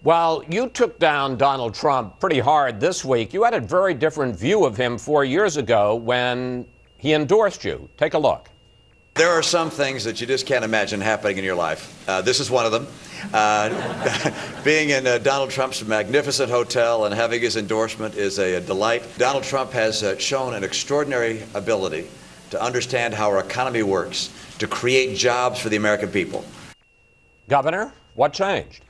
While you took down Donald Trump pretty hard this week, you had a very different view of him 4 years ago when he endorsed you. Take a look. There are some things that you just can't imagine happening in your life. This is one of them. Being in Donald Trump's magnificent hotel and having his endorsement is a delight. Donald Trump has shown an extraordinary ability to understand how our economy works, to create jobs for the American people. Governor, what changed?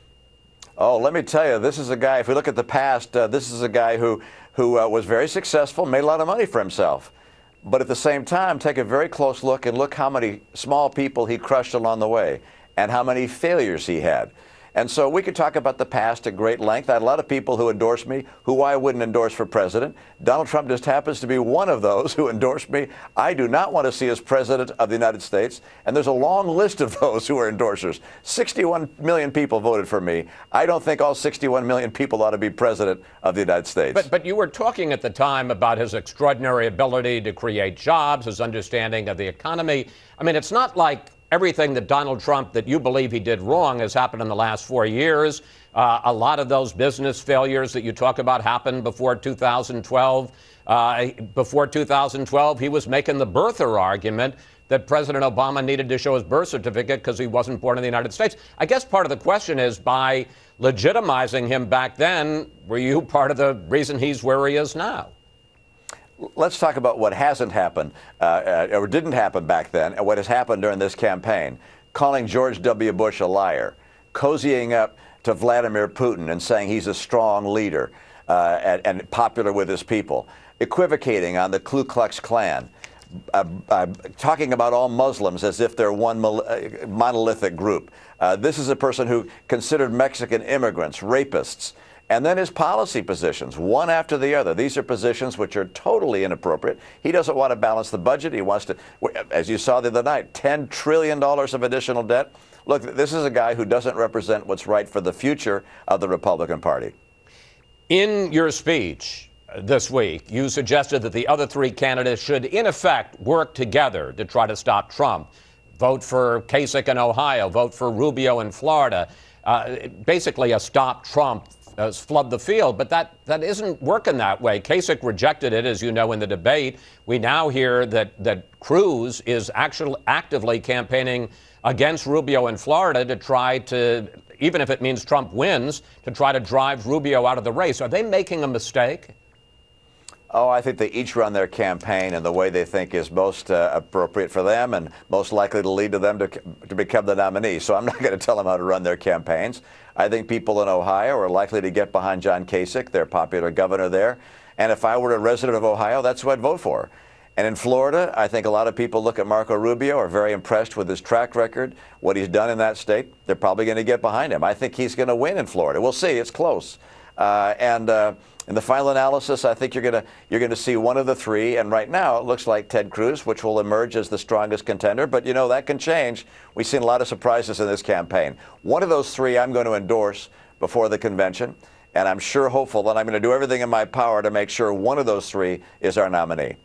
Oh, let me tell you, this is a guy, if we look at the past, this is a guy who was very successful, made a lot of money for himself. But at the same time, take a very close look and look how many small people he crushed along the way and how many failures he had. And so we could talk about the past at great length. I had a lot of people who endorsed me who I wouldn't endorse for president. Donald Trump just happens to be one of those who endorsed me. I do not want to see as president of the United States. And there's a long list of those who are endorsers. 61 million people voted for me. I don't think all 61 million people ought to be president of the United States. But you were talking at the time about his extraordinary ability to create jobs, his understanding of the economy. I mean, it's not like everything that Donald Trump that you believe he did wrong has happened in the last 4 years. A lot of those business failures that you talk about happened before 2012. Before 2012, he was making the birther argument that President Obama needed to show his birth certificate because he wasn't born in the United States. I guess part of the question is, by legitimizing him back then, were you part of the reason he's where he is now? Let's talk about what hasn't happened or didn't happen back then and what has happened during this campaign. Calling George W. Bush a liar, cozying up to Vladimir Putin and saying he's a strong leader and popular with his people, equivocating on the Ku Klux Klan, talking about all Muslims as if they're one monolithic group. This is a person who considered Mexican immigrants rapists. And then his policy positions, one after the other. These are positions which are totally inappropriate. He doesn't want to balance the budget. He wants to, as you saw the other night, $10 trillion of additional debt. Look, this is a guy who doesn't represent what's right for the future of the Republican Party. In your speech this week, you suggested that the other three candidates should, in effect, work together to try to stop Trump. Vote for Kasich in Ohio, vote for Rubio in Florida. Basically a stop Trump flood the field, but that isn't working that way. Kasich rejected it, as you know, in the debate. We now hear that Cruz is actually actively campaigning against Rubio in Florida to try to, even if it means Trump wins, to try to drive Rubio out of the race. Are they making a mistake? Oh, I think they each run their campaign in the way they think is most appropriate for them and most likely to lead to them to become the nominee. So I'm not going to tell them how to run their campaigns. I think people in Ohio are likely to get behind John Kasich, their popular governor there. And if I were a resident of Ohio, that's who I'd vote for. And in Florida, I think a lot of people look at Marco Rubio, are very impressed with his track record, what he's done in that state. They're probably going to get behind him. I think he's going to win in Florida. We'll see. It's close. In the final analysis, I think you're going to see one of the three. And right now, it looks like Ted Cruz, which will emerge as the strongest contender. But, you know, that can change. We've seen a lot of surprises in this campaign. One of those three I'm going to endorse before the convention. And I'm sure hopeful that I'm going to do everything in my power to make sure one of those three is our nominee.